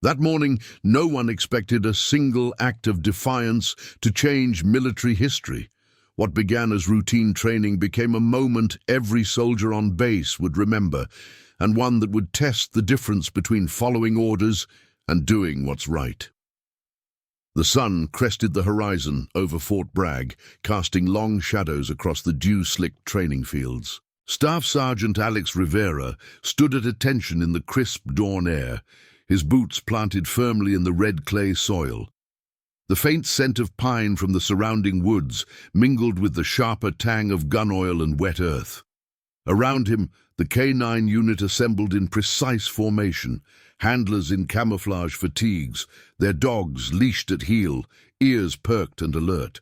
That morning, no one expected a single act of defiance to change military history. What began as routine training became a moment every soldier on base would remember, and one that would test the difference between following orders and doing what's right. The sun crested the horizon over Fort Bragg, casting long shadows across the dew-slicked training fields. Staff Sergeant Alex Rivera stood at attention in the crisp dawn air, his boots planted firmly in the red clay soil. The faint scent of pine from the surrounding woods mingled with the sharper tang of gun oil and wet earth. Around him, the K9 unit assembled in precise formation, handlers in camouflage fatigues, their dogs leashed at heel, ears perked and alert.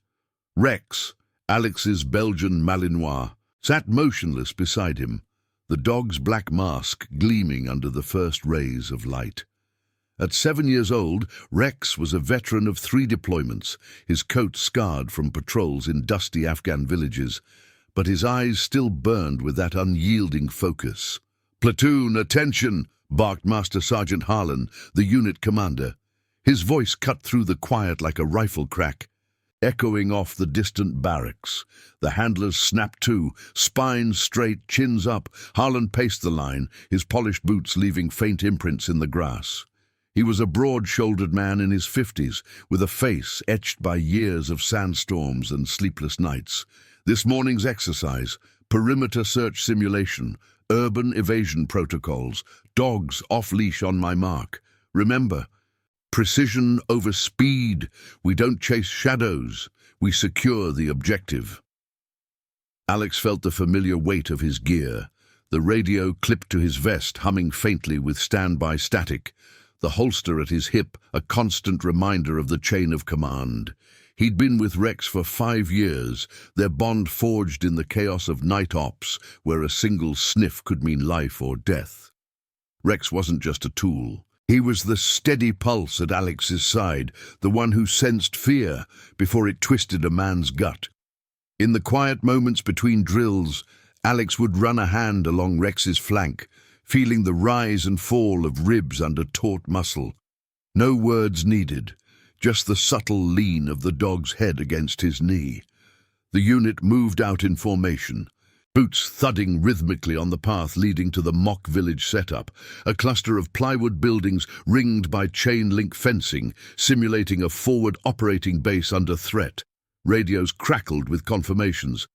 Rex, Alex's Belgian Malinois, sat motionless beside him, the dog's black mask gleaming under the first rays of light. At 7 years old, Rex was a veteran of 3 deployments, his coat scarred from patrols in dusty Afghan villages, but his eyes still burned with that unyielding focus. "Platoon, attention!" barked Master Sergeant Harlan, the unit commander. His voice cut through the quiet like a rifle crack, echoing off the distant barracks. The handlers snapped to, spines straight, chins up. Harlan paced the line, his polished boots leaving faint imprints in the grass. He was a broad-shouldered man in his 50s, with a face etched by years of sandstorms and sleepless nights. This morning's exercise, perimeter search simulation, urban evasion protocols, dogs off-leash on my mark. Remember, precision over speed. We don't chase shadows. We secure the objective. Alex felt the familiar weight of his gear, the radio clipped to his vest humming faintly with standby static, the holster at his hip a constant reminder of the chain of command. He'd been with Rex for 5 years, their bond forged in the chaos of night ops, where a single sniff could mean life or death. Rex wasn't just a tool. He was the steady pulse at Alex's side, the one who sensed fear before it twisted a man's gut. In the quiet moments between drills, Alex would run a hand along Rex's flank, feeling the rise and fall of ribs under taut muscle. No words needed, just the subtle lean of the dog's head against his knee. The unit moved out in formation, boots thudding rhythmically on the path leading to the mock village setup, a cluster of plywood buildings ringed by chain-link fencing, simulating a forward operating base under threat. Radios crackled with confirmations.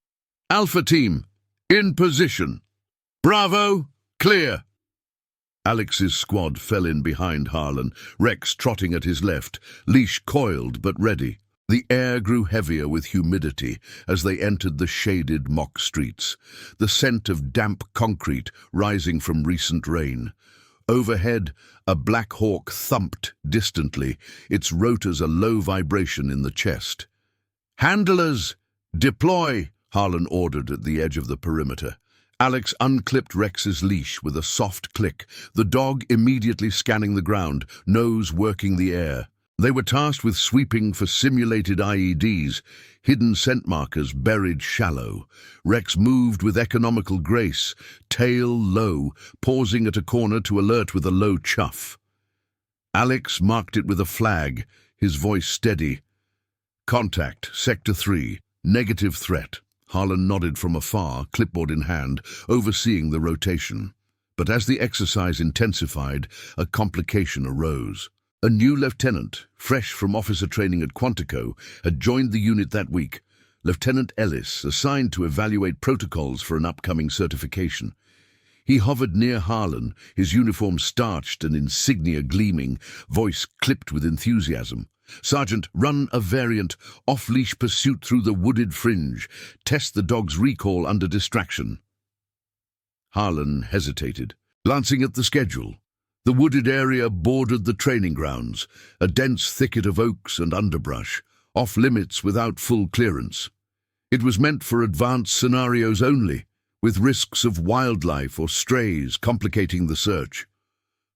"Alpha Team, in position. Bravo, clear." Alex's squad fell in behind Harlan, Rex trotting at his left, leash coiled but ready. The air grew heavier with humidity as they entered the shaded mock streets, the scent of damp concrete rising from recent rain. Overhead, a Black Hawk thumped distantly, its rotors a low vibration in the chest. "Handlers, deploy," Harlan ordered at the edge of the perimeter. Alex unclipped Rex's leash with a soft click, the dog immediately scanning the ground, nose working the air. They were tasked with sweeping for simulated IEDs, hidden scent markers buried shallow. Rex moved with economical grace, tail low, pausing at a corner to alert with a low chuff. Alex marked it with a flag, his voice steady. "Contact, Sector 3, negative threat." Harlan nodded from afar, clipboard in hand, overseeing the rotation. But as the exercise intensified, a complication arose. A new lieutenant, fresh from officer training at Quantico, had joined the unit that week. Lieutenant Ellis, assigned to evaluate protocols for an upcoming certification. He hovered near Harlan, his uniform starched and insignia gleaming, voice clipped with enthusiasm. "Sergeant, run a variant, off-leash pursuit through the wooded fringe. Test the dog's recall under distraction." Harlan hesitated, glancing at the schedule. The wooded area bordered the training grounds, a dense thicket of oaks and underbrush, off-limits without full clearance. It was meant for advanced scenarios only, with risks of wildlife or strays complicating the search.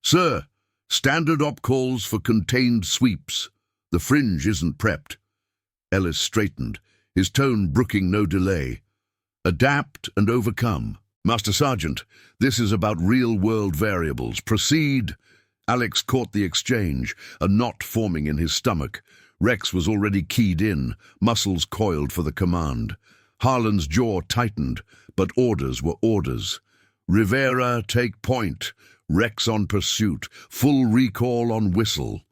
"Sir, standard op calls for contained sweeps. The fringe isn't prepped." Ellis straightened, his tone brooking no delay. "Adapt and overcome. Master Sergeant, this is about real-world variables. Proceed." Alex caught the exchange, a knot forming in his stomach. Rex was already keyed in, muscles coiled for the command. Harlan's jaw tightened, but orders were orders. Rivera, take point. Rex on pursuit. Full recall on whistle.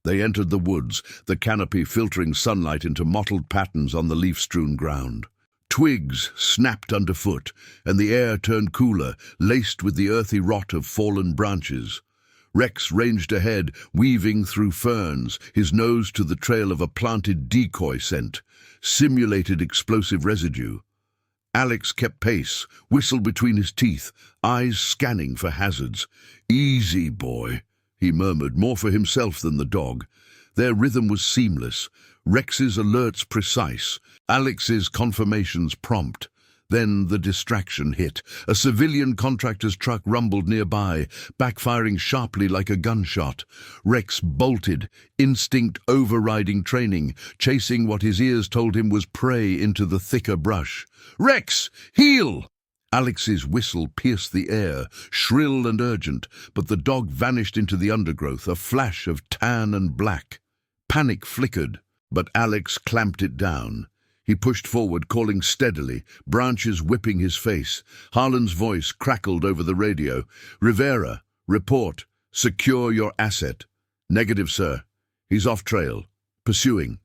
They entered the woods, the canopy filtering sunlight into mottled patterns on the leaf-strewn ground. Twigs snapped underfoot, and the air turned cooler, laced with the earthy rot of fallen branches. Rex ranged ahead, weaving through ferns, his nose to the trail of a planted decoy scent, simulated explosive residue. Alex kept pace, whistle between his teeth, eyes scanning for hazards. "Easy, boy," he murmured, more for himself than the dog. Their rhythm was seamless, Rex's alerts precise, Alex's confirmations prompt. Then the distraction hit. A civilian contractor's truck rumbled nearby, backfiring sharply like a gunshot. Rex bolted, instinct overriding training, chasing what his ears told him was prey into the thicker brush. "Rex, heel!" Alex's whistle pierced the air, shrill and urgent, but the dog vanished into the undergrowth, a flash of tan and black. Panic flickered, but Alex clamped it down. He pushed forward, calling steadily, branches whipping his face. Harlan's voice crackled over the radio. "Rivera, report. Secure your asset." "Negative, sir. He's off trail. Pursuing."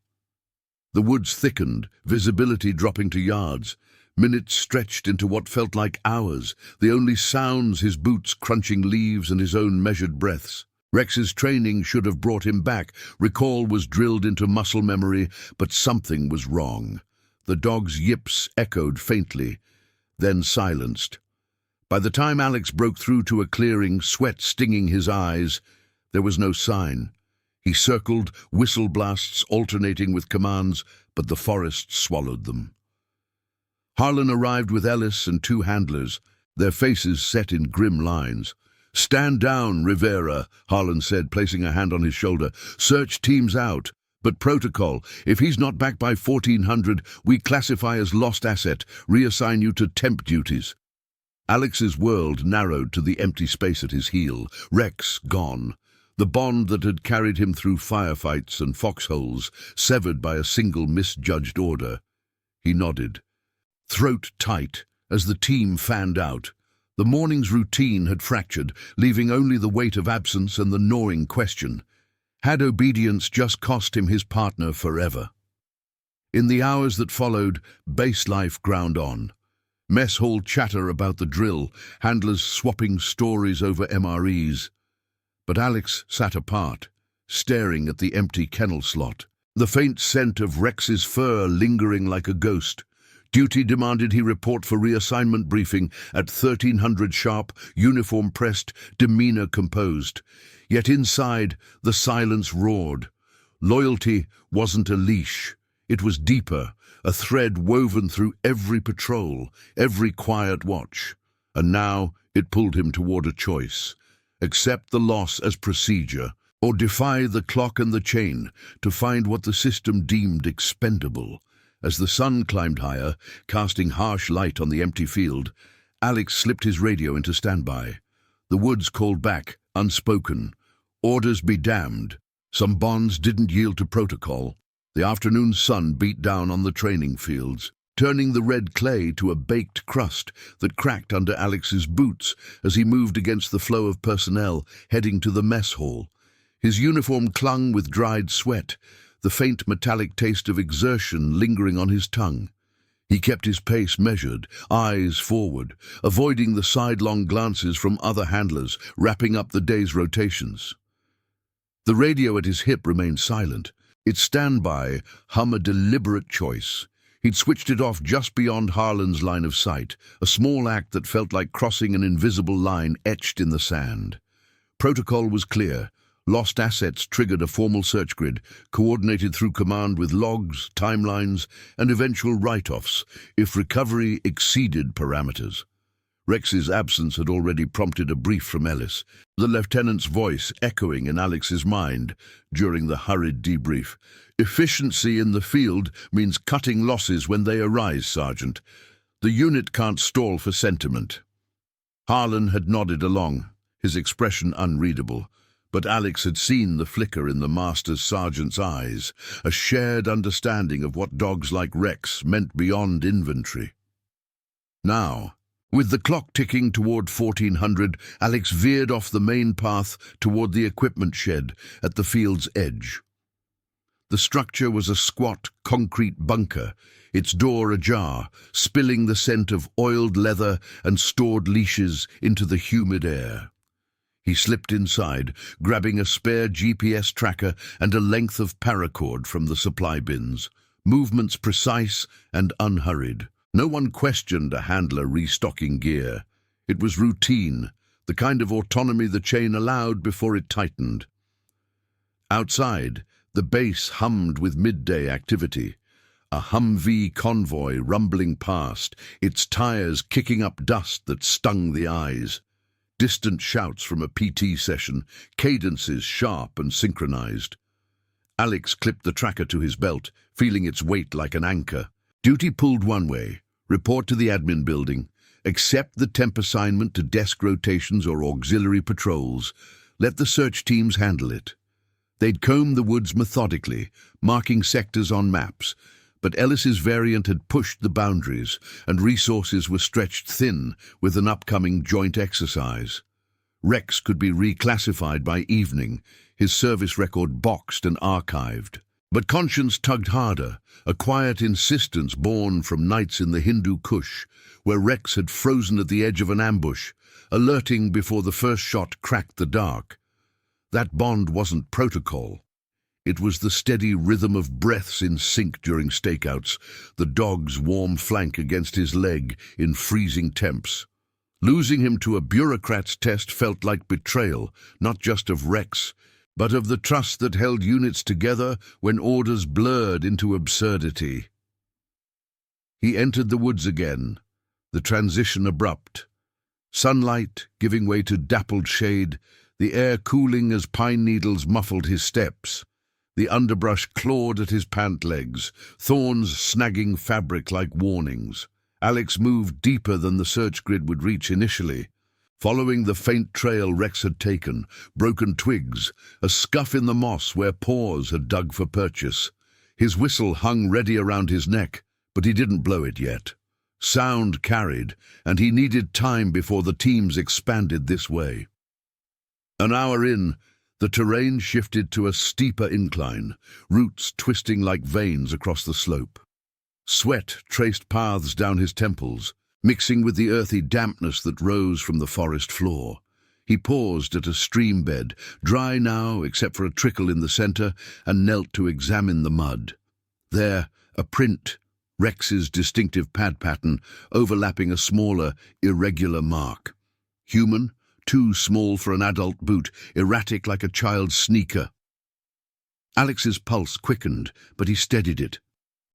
The woods thickened, visibility dropping to yards. Minutes stretched into what felt like hours, the only sounds his boots crunching leaves and his own measured breaths. Rex's training should have brought him back. Recall was drilled into muscle memory, but something was wrong. The dog's yips echoed faintly, then silenced. By the time Alex broke through to a clearing, sweat stinging his eyes, there was no sign. He circled, whistle blasts alternating with commands, but the forest swallowed them. Harlan arrived with Ellis and 2 handlers, their faces set in grim lines. "Stand down, Rivera," Harlan said, placing a hand on his shoulder. "Search teams out. But protocol, if he's not back by 1400, we classify as lost asset, reassign you to temp duties." Alex's world narrowed to the empty space at his heel. Rex gone. The bond that had carried him through firefights and foxholes, severed by a single misjudged order. He nodded, throat tight, as the team fanned out. The morning's routine had fractured, leaving only the weight of absence and the gnawing question. Had obedience just cost him his partner forever? In the hours that followed, base life ground on. Mess hall chatter about the drill, handlers swapping stories over MREs. But Alex sat apart, staring at the empty kennel slot, the faint scent of Rex's fur lingering like a ghost. Duty demanded he report for reassignment briefing at 1300 sharp, uniform pressed, demeanor composed. Yet inside, the silence roared. Loyalty wasn't a leash. It was deeper, a thread woven through every patrol, every quiet watch. And now it pulled him toward a choice. Accept the loss as procedure, or defy the clock and the chain to find what the system deemed expendable. As the sun climbed higher, casting harsh light on the empty field, Alex slipped his radio into standby. The woods called back, unspoken. Orders be damned. Some bonds didn't yield to protocol. The afternoon sun beat down on the training fields, turning the red clay to a baked crust that cracked under Alex's boots as he moved against the flow of personnel heading to the mess hall. His uniform clung with dried sweat, the faint metallic taste of exertion lingering on his tongue. He kept his pace measured, eyes forward, avoiding the sidelong glances from other handlers, wrapping up the day's rotations. The radio at his hip remained silent, its standby hum a deliberate choice. He'd switched it off just beyond Harlan's line of sight, a small act that felt like crossing an invisible line etched in the sand. Protocol was clear. Lost assets triggered a formal search grid, coordinated through command with logs, timelines, and eventual write-offs, if recovery exceeded parameters. Rex's absence had already prompted a brief from Ellis, the lieutenant's voice echoing in Alex's mind during the hurried debrief. "Efficiency in the field means cutting losses when they arise, Sergeant. The unit can't stall for sentiment." Harlan had nodded along, his expression unreadable. But Alex had seen the flicker in the master's sergeant's eyes, a shared understanding of what dogs like Rex meant beyond inventory. Now, with the clock ticking toward 1400, Alex veered off the main path toward the equipment shed at the field's edge. The structure was a squat, concrete bunker, its door ajar, spilling the scent of oiled leather and stored leashes into the humid air. He slipped inside, grabbing a spare GPS tracker and a length of paracord from the supply bins, movements precise and unhurried. No one questioned a handler restocking gear. It was routine, the kind of autonomy the chain allowed before it tightened. Outside, the base hummed with midday activity. A Humvee convoy rumbling past, its tires kicking up dust that stung the eyes. Distant shouts from a PT session, cadences sharp and synchronized. Alex clipped the tracker to his belt, feeling its weight like an anchor. Duty pulled one way. Report to the admin building. Accept the temp assignment to desk rotations or auxiliary patrols. Let the search teams handle it. They'd comb the woods methodically, marking sectors on maps, but Ellis's variant had pushed the boundaries, and resources were stretched thin with an upcoming joint exercise. Rex could be reclassified by evening, his service record boxed and archived. But conscience tugged harder, a quiet insistence born from nights in the Hindu Kush, where Rex had frozen at the edge of an ambush, alerting before the first shot cracked the dark. That bond wasn't protocol. It was the steady rhythm of breaths in sync during stakeouts, the dog's warm flank against his leg in freezing temps. Losing him to a bureaucrat's test felt like betrayal, not just of Rex, but of the trust that held units together when orders blurred into absurdity. He entered the woods again, the transition abrupt. Sunlight giving way to dappled shade, the air cooling as pine needles muffled his steps. The underbrush clawed at his pant legs, thorns snagging fabric like warnings. Alex moved deeper than the search grid would reach initially, following the faint trail Rex had taken, broken twigs, a scuff in the moss where paws had dug for purchase. His whistle hung ready around his neck, but he didn't blow it yet. Sound carried, and he needed time before the teams expanded this way. An hour in, the terrain shifted to a steeper incline, roots twisting like veins across the slope. Sweat traced paths down his temples, mixing with the earthy dampness that rose from the forest floor. He paused at a stream bed, dry now except for a trickle in the center, and knelt to examine the mud. There, a print, Rex's distinctive pad pattern, overlapping a smaller, irregular mark. Human, too small for an adult boot, erratic like a child's sneaker. Alex's pulse quickened, but he steadied it.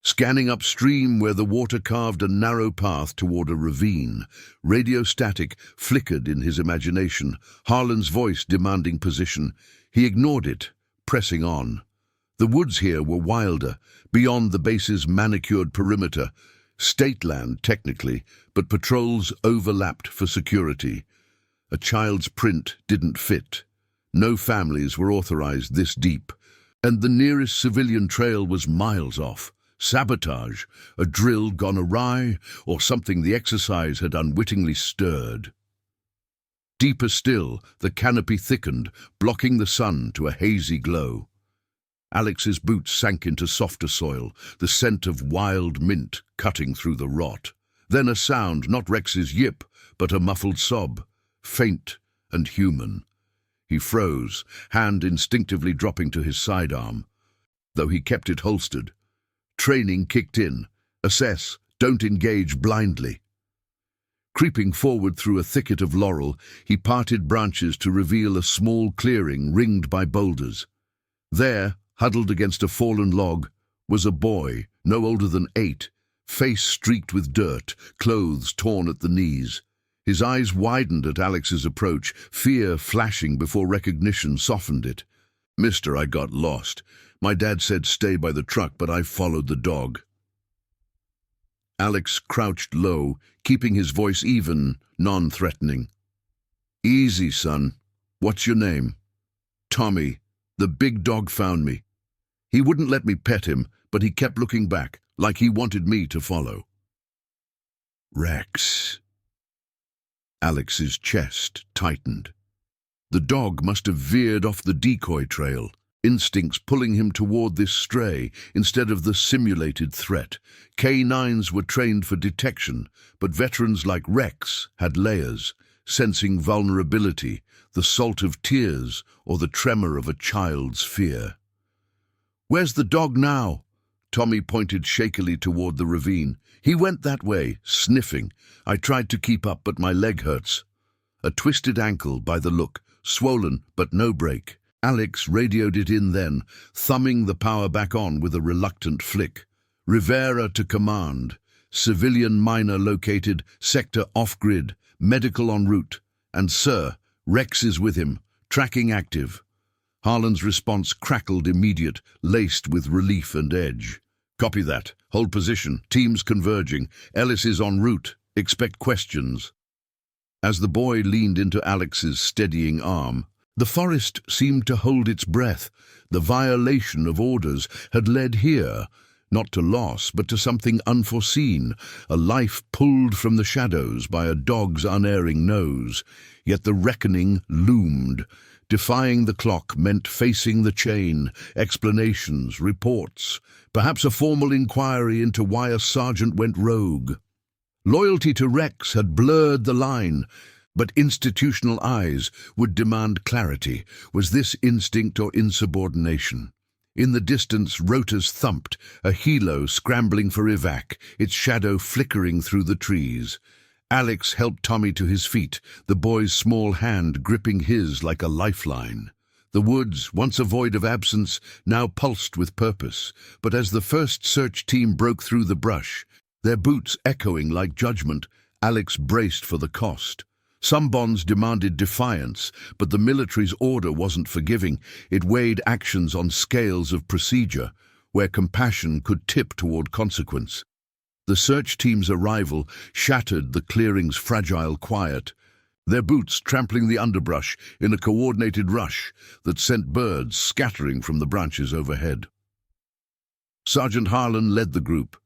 Scanning upstream where the water carved a narrow path toward a ravine, radio static flickered in his imagination, Harlan's voice demanding position. He ignored it, pressing on. The woods here were wilder, beyond the base's manicured perimeter. State land, technically, but patrols overlapped for security. A child's print didn't fit. No families were authorized this deep, and the nearest civilian trail was miles off. Sabotage, a drill gone awry, or something the exercise had unwittingly stirred. Deeper still, the canopy thickened, blocking the sun to a hazy glow. Alex's boots sank into softer soil, the scent of wild mint cutting through the rot. Then a sound, not Rex's yip, but a muffled sob, faint and human. He froze, hand instinctively dropping to his sidearm, though he kept it holstered. Training kicked in. Assess, don't engage blindly. Creeping forward through a thicket of laurel, he parted branches to reveal a small clearing ringed by boulders. There, huddled against a fallen log, was a boy, no older than 8, face streaked with dirt, clothes torn at the knees. His eyes widened at Alex's approach, fear flashing before recognition softened it. "Mister, I got lost. My dad said stay by the truck, but I followed the dog." Alex crouched low, keeping his voice even, non-threatening. "Easy, son. What's your name?" Tommy, the big dog, found me. He wouldn't let me pet him, but he kept looking back, like he wanted me to follow. Rex. Alex's chest tightened. The dog must have veered off the decoy trail, instincts pulling him toward this stray instead of the simulated threat. K9s were trained for detection, but veterans like Rex had layers, sensing vulnerability, the salt of tears, or the tremor of a child's fear. "Where's the dog now?" Tommy pointed shakily toward the ravine. "He went that way, sniffing. I tried to keep up, but my leg hurts." A twisted ankle by the look, swollen but no break. Alex radioed it in then, thumbing the power back on with a reluctant flick. "Rivera to command. Civilian miner located, sector off-grid, medical en route. And sir, Rex is with him, tracking active." Harlan's response crackled immediate, laced with relief and edge. "Copy that. Hold position. Teams converging. Ellis is en route. Expect questions." As the boy leaned into Alex's steadying arm, the forest seemed to hold its breath. The violation of orders had led here, not to loss, but to something unforeseen, a life pulled from the shadows by a dog's unerring nose. Yet the reckoning loomed. Defying the clock meant facing the chain, explanations, reports, perhaps a formal inquiry into why a sergeant went rogue. Loyalty to Rex had blurred the line, but institutional eyes would demand clarity. Was this instinct or insubordination? In the distance, rotors thumped, a helo scrambling for evac, its shadow flickering through the trees. Alex helped Tommy to his feet, the boy's small hand gripping his like a lifeline. The woods, once a void of absence, now pulsed with purpose, but as the first search team broke through the brush, their boots echoing like judgment, Alex braced for the cost. Some bonds demanded defiance, but the military's order wasn't forgiving. It weighed actions on scales of procedure, where compassion could tip toward consequence. The search team's arrival shattered the clearing's fragile quiet, their boots trampling the underbrush in a coordinated rush that sent birds scattering from the branches overhead. Sergeant Harlan led the group,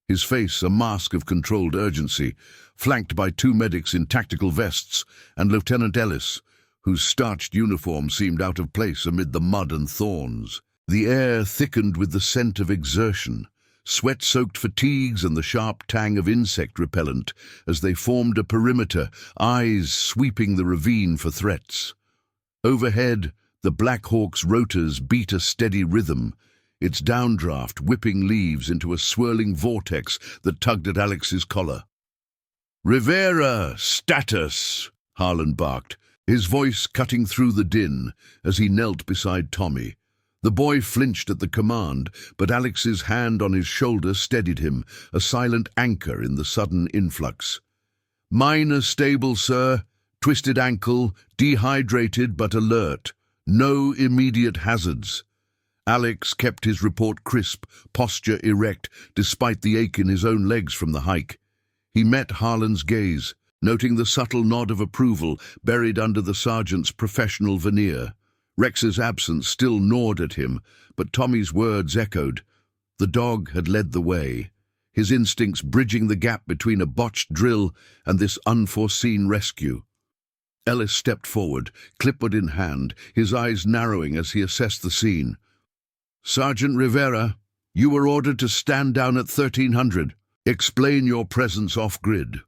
his face a mask of controlled urgency, flanked by two medics in tactical vests and Lieutenant Ellis, whose starched uniform seemed out of place amid the mud and thorns. The air thickened with the scent of exertion, sweat-soaked fatigues and the sharp tang of insect repellent as they formed a perimeter, eyes sweeping the ravine for threats. Overhead, the Black Hawk's rotors beat a steady rhythm, its downdraft whipping leaves into a swirling vortex that tugged at Alex's collar. "Rivera, status!" Harlan barked, his voice cutting through the din as he knelt beside Tommy. The boy flinched at the command, but Alex's hand on his shoulder steadied him, a silent anchor in the sudden influx. "Minor stable, sir. Twisted ankle, dehydrated but alert. No immediate hazards." Alex kept his report crisp, posture erect, despite the ache in his own legs from the hike. He met Harlan's gaze, noting the subtle nod of approval buried under the sergeant's professional veneer. Rex's absence still gnawed at him, but Tommy's words echoed. The dog had led the way, his instincts bridging the gap between a botched drill and this unforeseen rescue. Ellis stepped forward, clipboard in hand, his eyes narrowing as he assessed the scene. "Sergeant Rivera, you were ordered to stand down at 1300. Explain your presence off-grid."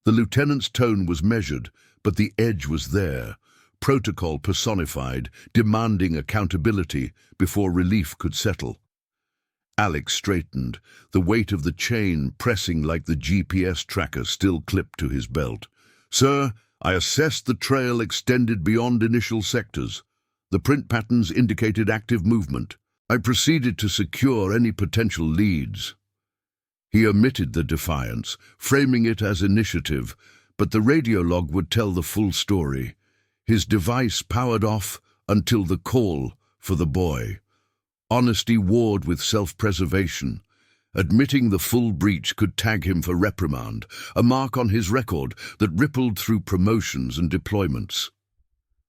The lieutenant's tone was measured, but the edge was there. Protocol personified, demanding accountability before relief could settle. Alex straightened, the weight of the chain pressing like the GPS tracker still clipped to his belt. "Sir, I assessed the trail extended beyond initial sectors. The print patterns indicated active movement. I proceeded to secure any potential leads." He omitted the defiance, framing it as initiative, but the radio log would tell the full story. His device powered off until the call for the boy. Honesty warred with self-preservation. Admitting the full breach could tag him for reprimand, a mark on his record that rippled through promotions and deployments.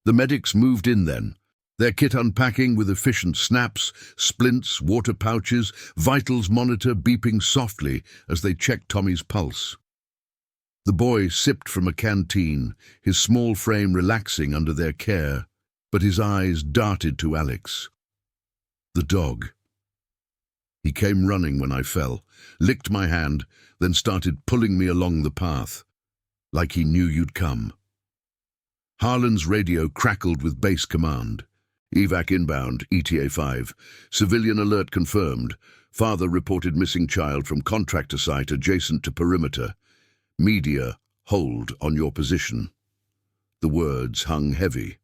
The medics moved in then, Their kit unpacking with efficient snaps, splints, water pouches, vitals monitor beeping softly as they checked Tommy's pulse. The boy sipped from a canteen, his small frame relaxing under their care, but his eyes darted to Alex. The dog. He came running when I fell, licked my hand, then started pulling me along the path, like he knew you'd come. Harlan's radio crackled with base command. Evac inbound, ETA 5. Civilian alert confirmed. Father reported missing child from contractor site adjacent to perimeter. Media, hold on your position. The words hung heavy.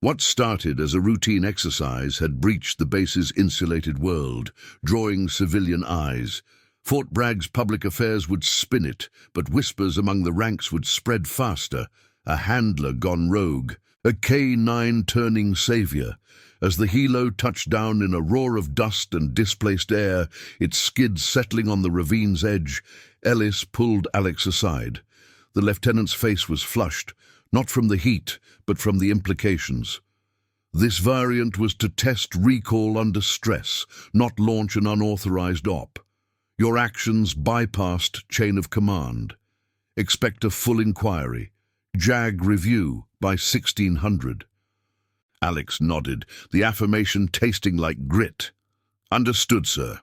What started as a routine exercise had breached the base's insulated world, drawing civilian eyes. Fort Bragg's public affairs would spin it, but whispers among the ranks would spread faster. A handler gone rogue, a K9 turning savior. As the helo touched down in a roar of dust and displaced air, its skids settling on the ravine's edge, Ellis pulled Alex aside. The lieutenant's face was flushed, not from the heat, but from the implications. This variant was to test recall under stress, not launch an unauthorized op. Your actions bypassed chain of command. Expect a full inquiry. JAG review by 1600. Alex nodded, the affirmation tasting like grit. Understood, sir.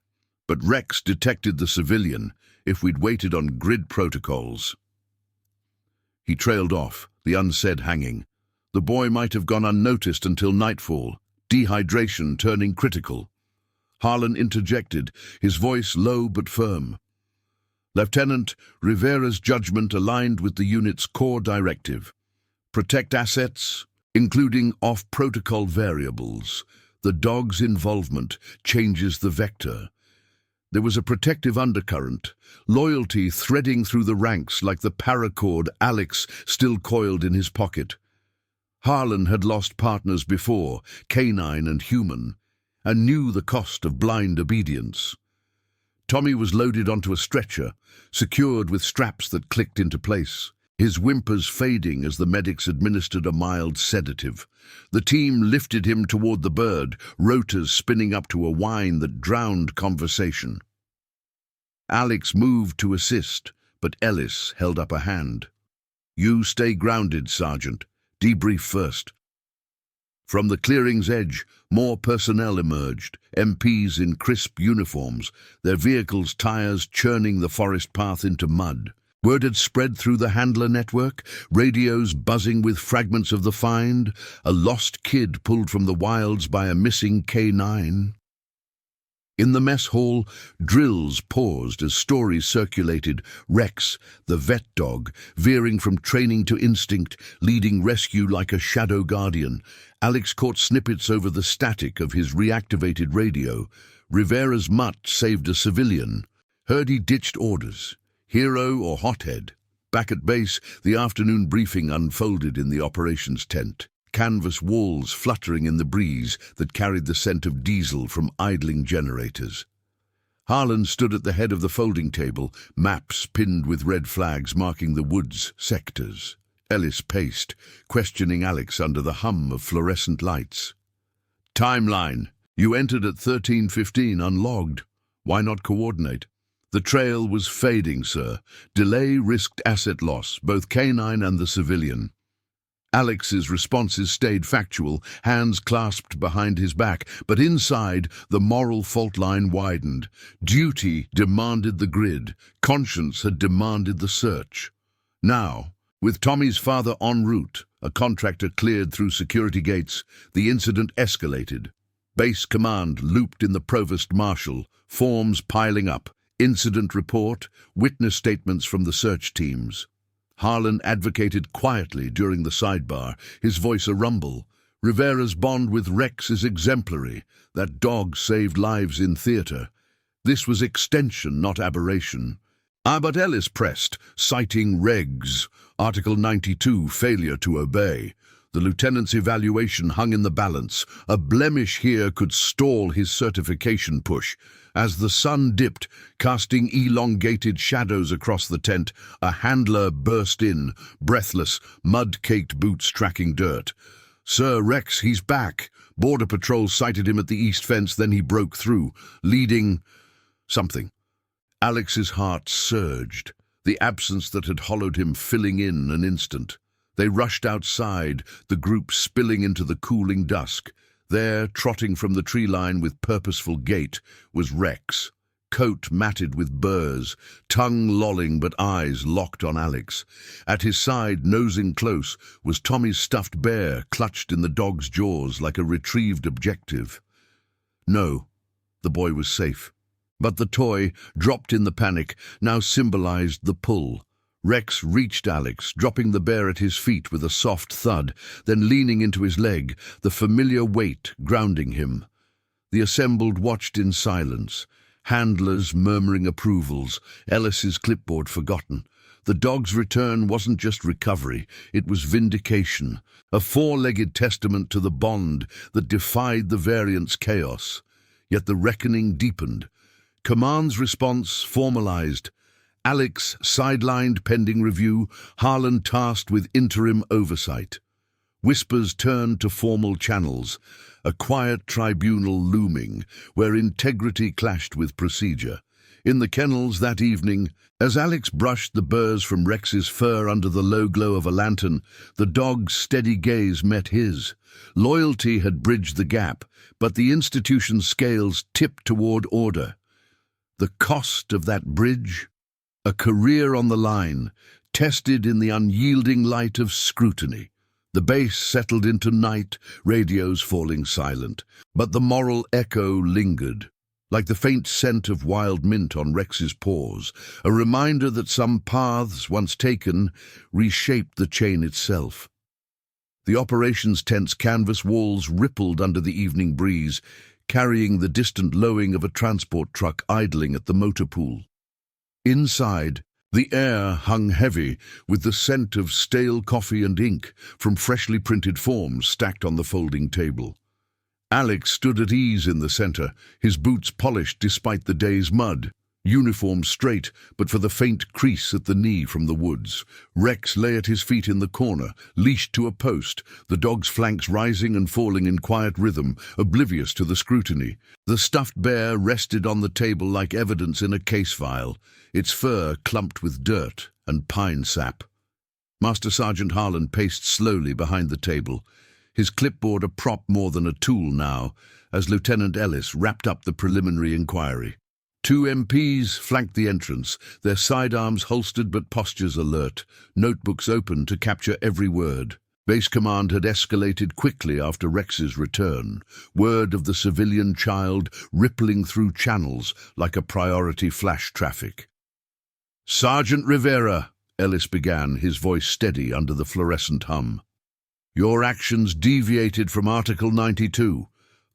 But Rex detected the civilian if we'd waited on grid protocols. He trailed off, the unsaid hanging. The boy might have gone unnoticed until nightfall, dehydration turning critical. Harlan interjected, his voice low but firm. Lieutenant, Rivera's judgment aligned with the unit's core directive. Protect assets, including off-protocol variables. The dog's involvement changes the vector. There was a protective undercurrent, loyalty threading through the ranks like the paracord Alex still coiled in his pocket. Harlan had lost partners before, canine and human, and knew the cost of blind obedience. Tommy was loaded onto a stretcher, secured with straps that clicked into place, his whimpers fading as the medics administered a mild sedative. The team lifted him toward the bird, rotors spinning up to a whine that drowned conversation. Alex moved to assist, but Ellis held up a hand. You stay grounded, Sergeant. Debrief first. From the clearing's edge, more personnel emerged, MPs in crisp uniforms, their vehicles' tires churning the forest path into mud. Word had spread through the handler network, radios buzzing with fragments of the find, a lost kid pulled from the wilds by a missing K9. In the mess hall, drills paused as stories circulated. Rex, the vet dog, veering from training to instinct, leading rescue like a shadow guardian. Alex caught snippets over the static of his reactivated radio. Rivera's mutt saved a civilian. Heard he ditched orders. Hero or hothead? Back at base, the afternoon briefing unfolded in the operations tent. Canvas walls fluttering in the breeze that carried the scent of diesel from idling generators. Harlan stood at the head of the folding table, maps pinned with red flags marking the woods sectors. Ellis paced, questioning Alex under the hum of fluorescent lights. Timeline. You entered at 13:15 unlogged. Why not coordinate? The trail was fading, sir. Delay risked asset loss, both canine and the civilian. Alex's responses stayed factual, hands clasped behind his back, but inside, the moral fault line widened. Duty demanded the grid. Conscience had demanded the search. Now, with Tommy's father en route, a contractor cleared through security gates, the incident escalated. Base command looped in the provost marshal, forms piling up, incident report, witness statements from the search teams. Harlan advocated quietly during the sidebar, his voice a rumble. Rivera's bond with Rex is exemplary. That dog saved lives in theater. This was extension, not aberration. But Ellis pressed, citing regs. Article 92, failure to obey. The lieutenant's evaluation hung in the balance. A blemish here could stall his certification push. As the sun dipped, casting elongated shadows across the tent, a handler burst in, breathless, mud-caked boots tracking dirt. "Sir Rex, he's back." Border Patrol sighted him at the east fence, then he broke through, leading something. Alex's heart surged, the absence that had hollowed him filling in an instant. They rushed outside, the group spilling into the cooling dusk. There, trotting from the tree line with purposeful gait, was Rex, coat matted with burrs, tongue lolling but eyes locked on Alex. At his side, nosing close, was Tommy's stuffed bear, clutched in the dog's jaws like a retrieved objective. No, the boy was safe. But the toy, dropped in the panic, now symbolized the pull. Rex reached Alex, dropping the bear at his feet with a soft thud, then leaning into his leg, the familiar weight grounding him. The assembled watched in silence, handlers murmuring approvals, Ellis's clipboard forgotten. The dog's return wasn't just recovery, it was vindication, a four-legged testament to the bond that defied the variant's chaos. Yet the reckoning deepened. Command's response formalized. Alex sidelined pending review, Harlan tasked with interim oversight. Whispers turned to formal channels, a quiet tribunal looming, where integrity clashed with procedure. In the kennels that evening, as Alex brushed the burrs from Rex's fur under the low glow of a lantern, the dog's steady gaze met his. Loyalty had bridged the gap, but the institution's scales tipped toward order. The cost of that bridge? A career on the line, tested in the unyielding light of scrutiny. The base settled into night, radios falling silent, but the moral echo lingered, like the faint scent of wild mint on Rex's paws, a reminder that some paths, once taken, reshaped the chain itself. The operations tent's canvas walls rippled under the evening breeze, carrying the distant lowing of a transport truck idling at the motor pool. Inside, the air hung heavy with the scent of stale coffee and ink from freshly printed forms stacked on the folding table. Alex stood at ease in the center, his boots polished despite the day's mud, uniform straight but for the faint crease at the knee from the woods. Rex lay at his feet in the corner, leashed to a post, the dog's flanks rising and falling in quiet rhythm, oblivious to the scrutiny. The stuffed bear rested on the table like evidence in a case file, its fur clumped with dirt and pine sap. Master Sergeant Harlan paced slowly behind the table, his clipboard a prop more than a tool now, as Lieutenant Ellis wrapped up the preliminary inquiry. 2 MPs flanked the entrance, their sidearms holstered but postures alert, notebooks open to capture every word. Base command had escalated quickly after Rex's return, word of the civilian child rippling through channels like a priority flash traffic. "Sergeant Rivera," Ellis began, his voice steady under the fluorescent hum. "Your actions deviated from Article 92.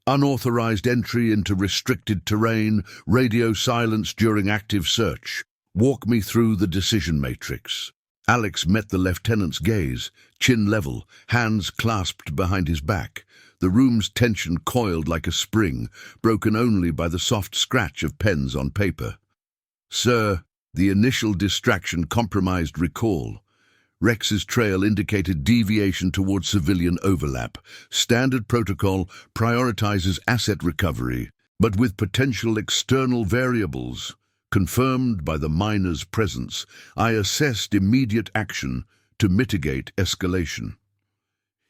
Unauthorized entry into restricted terrain, radio silence during active search. Walk me through the decision matrix." Alex met the lieutenant's gaze, chin level, hands clasped behind his back. The room's tension coiled like a spring, broken only by the soft scratch of pens on paper. "Sir, the initial distraction compromised recall." Rex's trail indicated deviation toward civilian overlap. Standard protocol prioritizes asset recovery, but with potential external variables. Confirmed by the miner's presence, I assessed immediate action to mitigate escalation.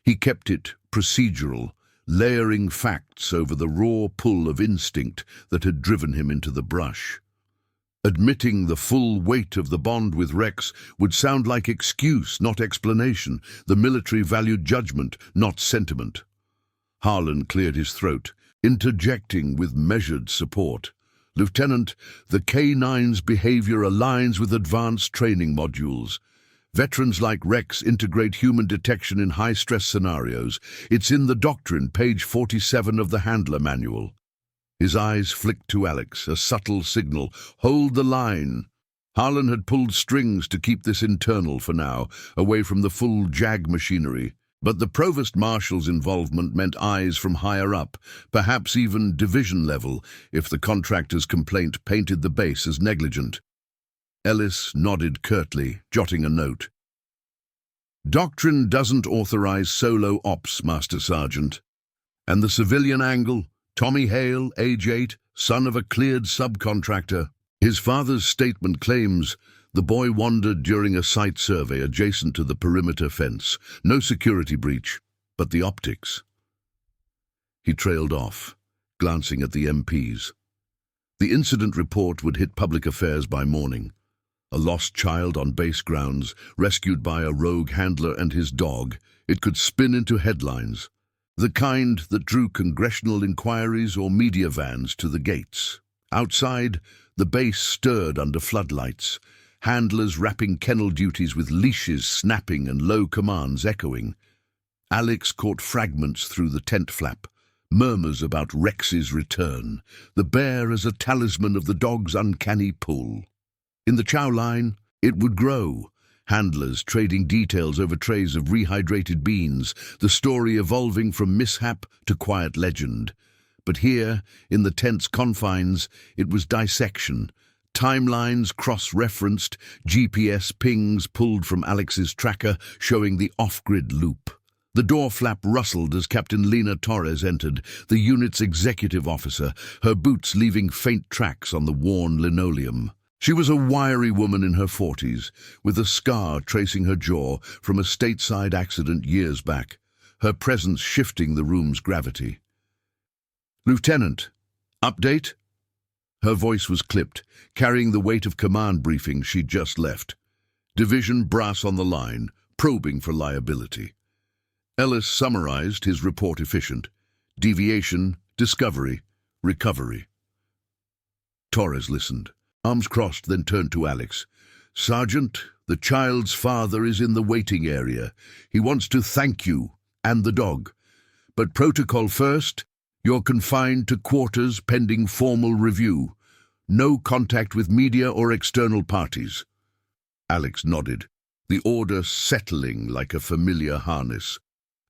He kept it procedural, layering facts over the raw pull of instinct that had driven him into the brush. Admitting the full weight of the bond with Rex would sound like excuse, not explanation. The military valued judgment, not sentiment. Harlan cleared his throat, interjecting with measured support. "Lieutenant, the K-9's behavior aligns with advanced training modules. Veterans like Rex integrate human detection in high-stress scenarios. It's in the doctrine, page 47 of the Handler Manual." His eyes flicked to Alex, a subtle signal. "Hold the line." Harlan had pulled strings to keep this internal for now, away from the full JAG machinery. But the Provost Marshal's involvement meant eyes from higher up, perhaps even division level, if the contractor's complaint painted the base as negligent. Ellis nodded curtly, jotting a note. Doctrine doesn't authorize solo ops, Master Sergeant. And the civilian angle, Tommy Hale, age 8, son of a cleared subcontractor. His father's statement claims the boy wandered during a site survey adjacent to the perimeter fence. No security breach, but the optics. He trailed off, glancing at the MPs. The incident report would hit public affairs by morning. A lost child on base grounds, rescued by a rogue handler and his dog. It could spin into headlines, the kind that drew congressional inquiries or media vans to the gates. Outside, the base stirred under floodlights, handlers wrapping kennel duties with leashes snapping and low commands echoing. Alex caught fragments through the tent flap, murmurs about Rex's return, the bear as a talisman of the dog's uncanny pull. In the chow line, it would grow, handlers trading details over trays of rehydrated beans, the story evolving from mishap to quiet legend. But here, in the tent's confines, it was dissection. Timelines cross-referenced, GPS pings pulled from Alex's tracker showing the off-grid loop. The door flap rustled as Captain Lena Torres entered, the unit's executive officer, her boots leaving faint tracks on the worn linoleum. She was a wiry woman in her 40s, with a scar tracing her jaw from a stateside accident years back, her presence shifting the room's gravity. "Lieutenant, update?" Her voice was clipped, carrying the weight of command briefing she'd just left. Division brass on the line, probing for liability. Ellis summarized his report efficient. Deviation, discovery, recovery. Torres listened, arms crossed, then turned to Alex. "Sergeant, the child's father is in the waiting area. He wants to thank you and the dog. But protocol first, you're confined to quarters pending formal review. No contact with media or external parties." Alex nodded, the order settling like a familiar harness.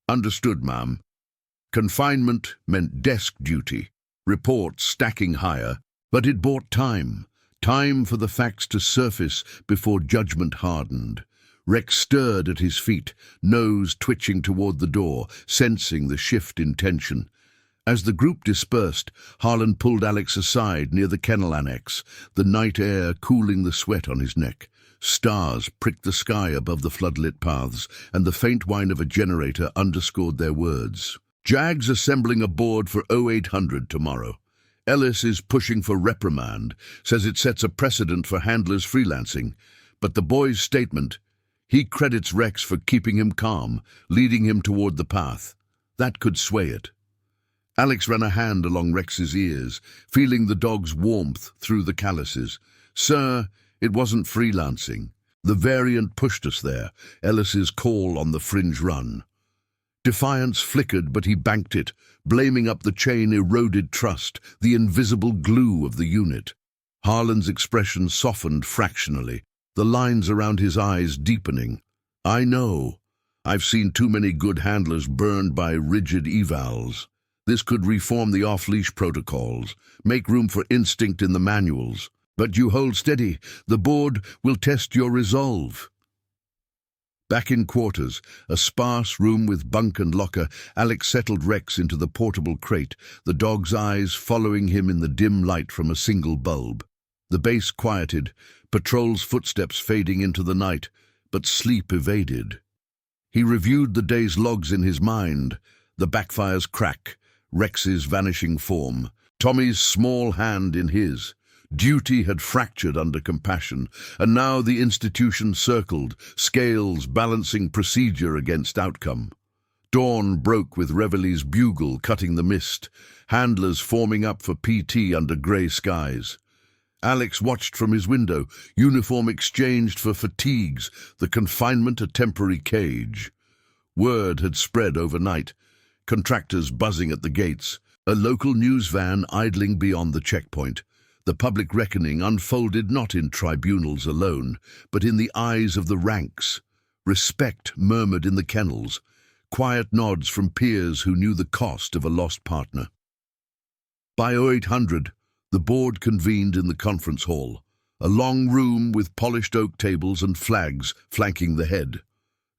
"Understood, ma'am." Confinement meant desk duty, reports stacking higher, but it bought time. Time for the facts to surface before judgment hardened. Rex stirred at his feet, nose twitching toward the door, sensing the shift in tension. As the group dispersed, Harlan pulled Alex aside near the kennel annex, the night air cooling the sweat on his neck. Stars pricked the sky above the floodlit paths, and the faint whine of a generator underscored their words. "JAG's assembling a board for 0800 tomorrow. Ellis is pushing for reprimand, says it sets a precedent for handlers freelancing. But the boy's statement, he credits Rex for keeping him calm, leading him toward the path. That could sway it." Alex ran a hand along Rex's ears, feeling the dog's warmth through the calluses. "Sir, it wasn't freelancing. The variant pushed us there, Ellis's call on the fringe run." Defiance flickered, but he banked it, blaming up the chain eroded trust, the invisible glue of the unit. Harlan's expression softened fractionally, the lines around his eyes deepening. "I know. I've seen too many good handlers burned by rigid evals. This could reform the off-leash protocols, make room for instinct in the manuals. But you hold steady. The board will test your resolve." Back in quarters, a sparse room with bunk and locker, Alex settled Rex into the portable crate, the dog's eyes following him in the dim light from a single bulb. The base quieted, patrol's footsteps fading into the night, but sleep evaded. He reviewed the day's logs in his mind, the backfire's crack, Rex's vanishing form, Tommy's small hand in his. Duty had fractured under compassion, and now the institution circled, scales balancing procedure against outcome. Dawn broke with Reveille's bugle cutting the mist, handlers forming up for PT under grey skies. Alex watched from his window, uniform exchanged for fatigues, the confinement a temporary cage. Word had spread overnight, contractors buzzing at the gates, a local news van idling beyond the checkpoint. The public reckoning unfolded not in tribunals alone, but in the eyes of the ranks. Respect murmured in the kennels, quiet nods from peers who knew the cost of a lost partner. By 0800, the board convened in the conference hall, a long room with polished oak tables and flags flanking the head.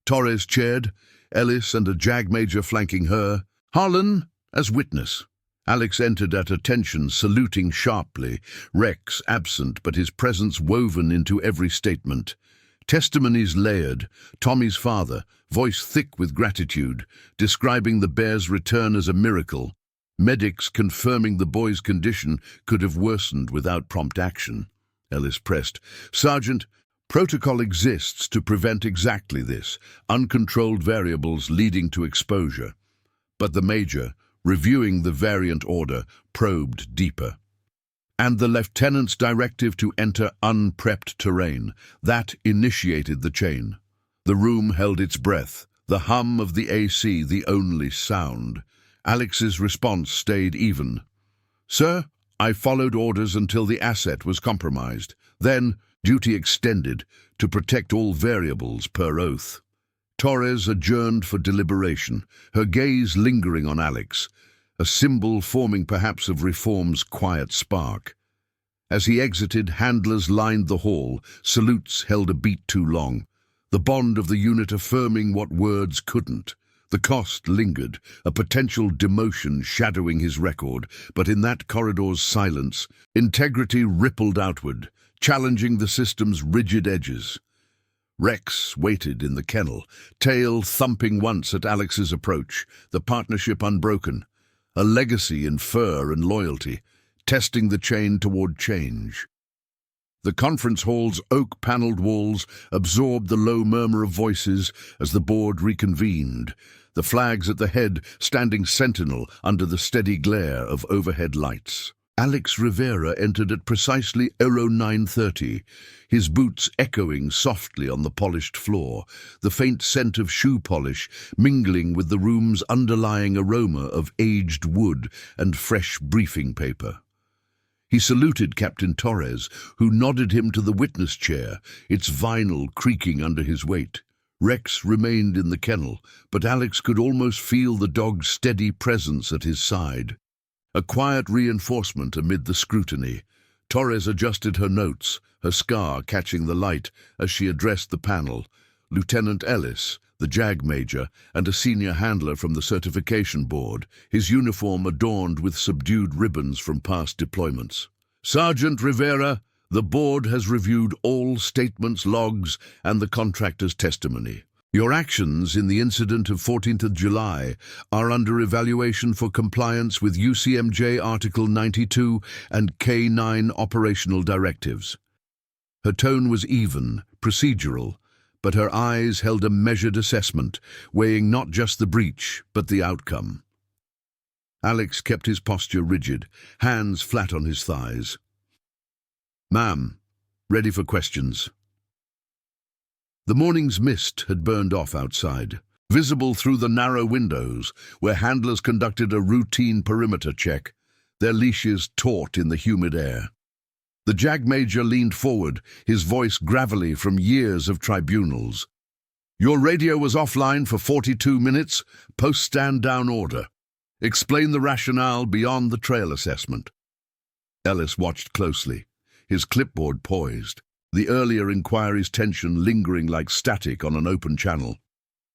Torres chaired, Ellis and a JAG major flanking her, Harlan as witness. Alex entered at attention, saluting sharply, Rex absent but his presence woven into every statement. Testimonies layered, Tommy's father, voice thick with gratitude, describing the bear's return as a miracle. Medics confirming the boy's condition could have worsened without prompt action. Ellis pressed, Sergeant, protocol exists to prevent exactly this, uncontrolled variables leading to exposure. But the Major, reviewing the variant order, probed deeper. And the lieutenant's directive to enter unprepped terrain, that initiated the chain. The room held its breath, the hum of the AC the only sound. Alex's response stayed even. Sir, I followed orders until the asset was compromised. Then, duty extended to protect all variables per oath. Torres adjourned for deliberation, her gaze lingering on Alex, a symbol forming perhaps of reform's quiet spark. As he exited, handlers lined the hall, salutes held a beat too long, the bond of the unit affirming what words couldn't. The cost lingered, a potential demotion shadowing his record, but in that corridor's silence, integrity rippled outward, challenging the system's rigid edges. Rex waited in the kennel, tail thumping once at Alex's approach, the partnership unbroken, a legacy in fur and loyalty, testing the chain toward change. The conference hall's oak-paneled walls absorbed the low murmur of voices as the board reconvened, the flags at the head standing sentinel under the steady glare of overhead lights. Alex Rivera entered at precisely 09:30, his boots echoing softly on the polished floor, the faint scent of shoe polish mingling with the room's underlying aroma of aged wood and fresh briefing paper. He saluted Captain Torres, who nodded him to the witness chair, its vinyl creaking under his weight. Rex remained in the kennel, but Alex could almost feel the dog's steady presence at his side. A quiet reinforcement amid the scrutiny. Torres adjusted her notes, her scar catching the light as she addressed the panel. Lieutenant Ellis, the JAG major, and a senior handler from the certification board, his uniform adorned with subdued ribbons from past deployments. Sergeant Rivera, the board has reviewed all statements, logs, and the contractor's testimony. Your actions in the incident of 14th of July are under evaluation for compliance with UCMJ Article 92 and K9 operational directives. Her tone was even, procedural, but her eyes held a measured assessment, weighing not just the breach, but the outcome. Alex kept his posture rigid, hands flat on his thighs. Ma'am, ready for questions. The morning's mist had burned off outside, visible through the narrow windows, where handlers conducted a routine perimeter check, their leashes taut in the humid air. The JAG major leaned forward, his voice gravelly from years of tribunals. Your radio was offline for 42 minutes, post-stand-down order. Explain the rationale beyond the trail assessment. Ellis watched closely, his clipboard poised, the earlier inquiry's tension lingering like static on an open channel.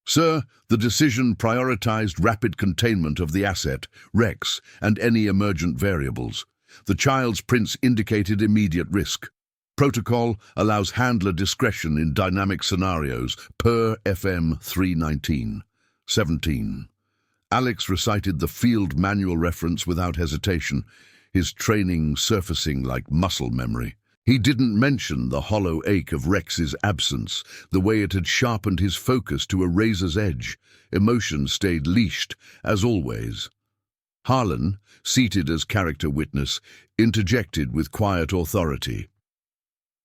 Sir, the decision prioritized rapid containment of the asset, Rex, and any emergent variables. The child's prints indicated immediate risk. Protocol allows handler discretion in dynamic scenarios, per FM 319-17. Alex recited the field manual reference without hesitation, his training surfacing like muscle memory. He didn't mention the hollow ache of Rex's absence, the way it had sharpened his focus to a razor's edge. Emotion stayed leashed, as always. Harlan, seated as character witness, interjected with quiet authority.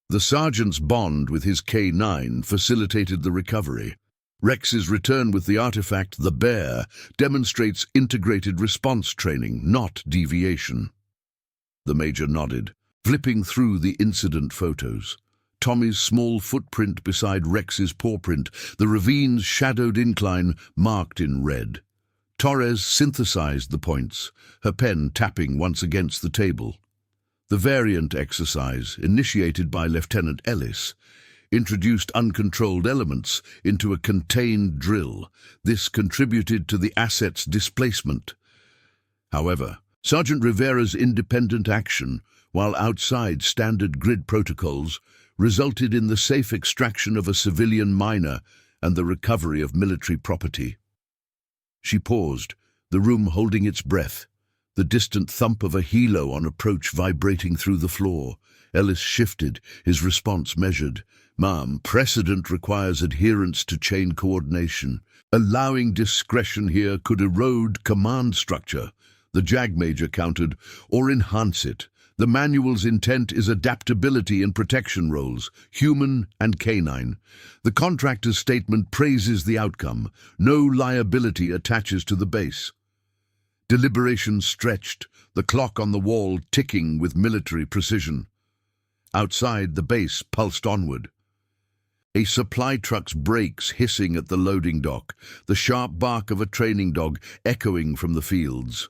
The sergeant's bond with his K9 facilitated the recovery. Rex's return with the artifact, the Bear, demonstrates integrated response training, not deviation. The major nodded, flipping through the incident photos. Tommy's small footprint beside Rex's pawprint, the ravine's shadowed incline marked in red. Torres synthesized the points, her pen tapping once against the table. The variant exercise, initiated by Lieutenant Ellis, introduced uncontrolled elements into a contained drill. This contributed to the asset's displacement. However, Sergeant Rivera's independent action, while outside standard grid protocols, resulted in the safe extraction of a civilian miner and the recovery of military property. She paused, the room holding its breath, the distant thump of a helo on approach vibrating through the floor. Ellis shifted, his response measured. "Ma'am, precedent requires adherence to chain coordination. Allowing discretion here could erode command structure," the JAG Major countered, "or enhance it. The manual's intent is adaptability in protection roles, human and canine. The contractor's statement praises the outcome. No liability attaches to the base." Deliberation stretched, the clock on the wall ticking with military precision. Outside, the base pulsed onward. A supply truck's brakes hissing at the loading dock, the sharp bark of a training dog echoing from the fields.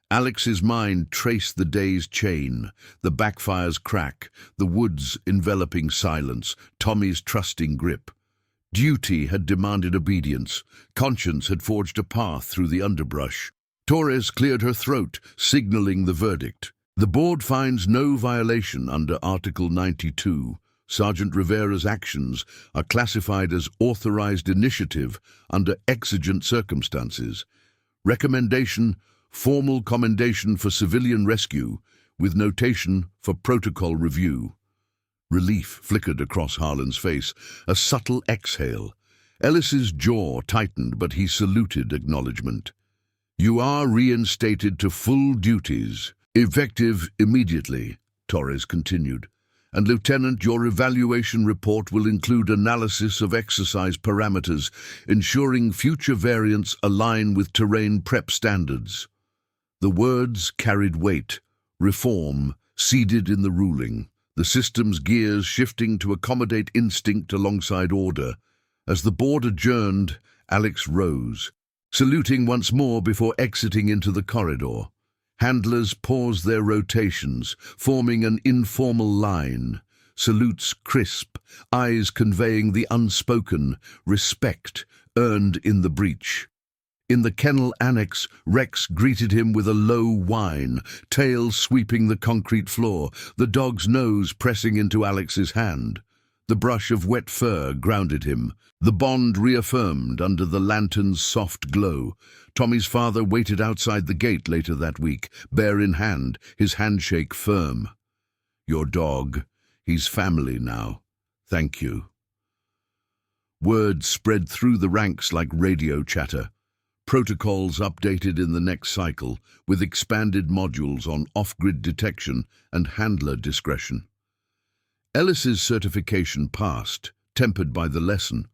Alex's mind traced the day's chain, the backfire's crack, the woods' enveloping silence, Tommy's trusting grip. Duty had demanded obedience. Conscience had forged a path through the underbrush. Torres cleared her throat, signaling the verdict. The board finds no violation under Article 92. Sergeant Rivera's actions are classified as authorized initiative under exigent circumstances. Recommendation: formal commendation for civilian rescue, with notation for protocol review. Relief flickered across Harlan's face, a subtle exhale. Ellis's jaw tightened, but he saluted acknowledgement. "You are reinstated to full duties, effective immediately," Torres continued. "And Lieutenant, your evaluation report will include analysis of exercise parameters, ensuring future variants align with terrain prep standards." The words carried weight. Reform seeded in the ruling, the system's gears shifting to accommodate instinct alongside order. As the board adjourned, Alex rose, saluting once more before exiting into the corridor. Handlers paused their rotations, forming an informal line, salutes crisp, eyes conveying the unspoken respect earned in the breach. In the kennel annex, Rex greeted him with a low whine, tail sweeping the concrete floor, the dog's nose pressing into Alex's hand. The brush of wet fur grounded him, the bond reaffirmed under the lantern's soft glow. Tommy's father waited outside the gate later that week, bear in hand, his handshake firm. "Your dog, he's family now. Thank you." Word spread through the ranks like radio chatter. Protocols updated in the next cycle, with expanded modules on off-grid detection and handler discretion. Ellis's certification passed, tempered by the lesson.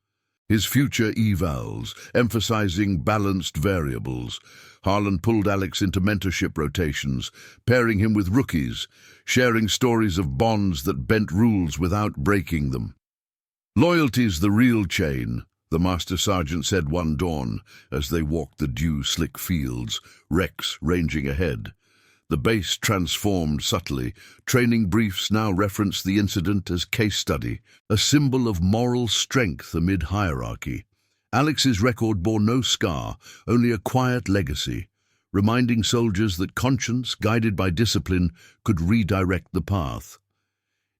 His future evals, emphasizing balanced variables. Harlan pulled Alex into mentorship rotations, pairing him with rookies, sharing stories of bonds that bent rules without breaking them. "Loyalty's the real chain," the Master Sergeant said one dawn as they walked the dew-slick fields, Rex ranging ahead. The base transformed subtly. Training briefs now referenced the incident as case study, a symbol of moral strength amid hierarchy. Alex's record bore no scar, only a quiet legacy, reminding soldiers that conscience, guided by discipline, could redirect the path.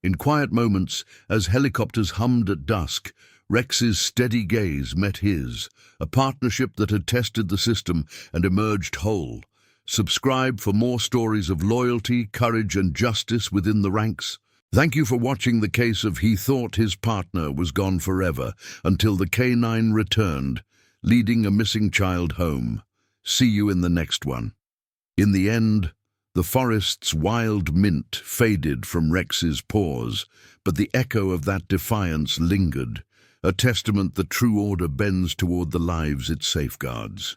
In quiet moments, as helicopters hummed at dusk, Rex's steady gaze met his, a partnership that had tested the system and emerged whole. Subscribe for more stories of loyalty, courage, and justice within the ranks. Thank you for watching the case of He Thought His Partner Was Gone Forever until the K9 returned, leading a missing child home. See you in the next one. In the end, the forest's wild mint faded from Rex's paws, but the echo of that defiance lingered, a testament that true order bends toward the lives it safeguards.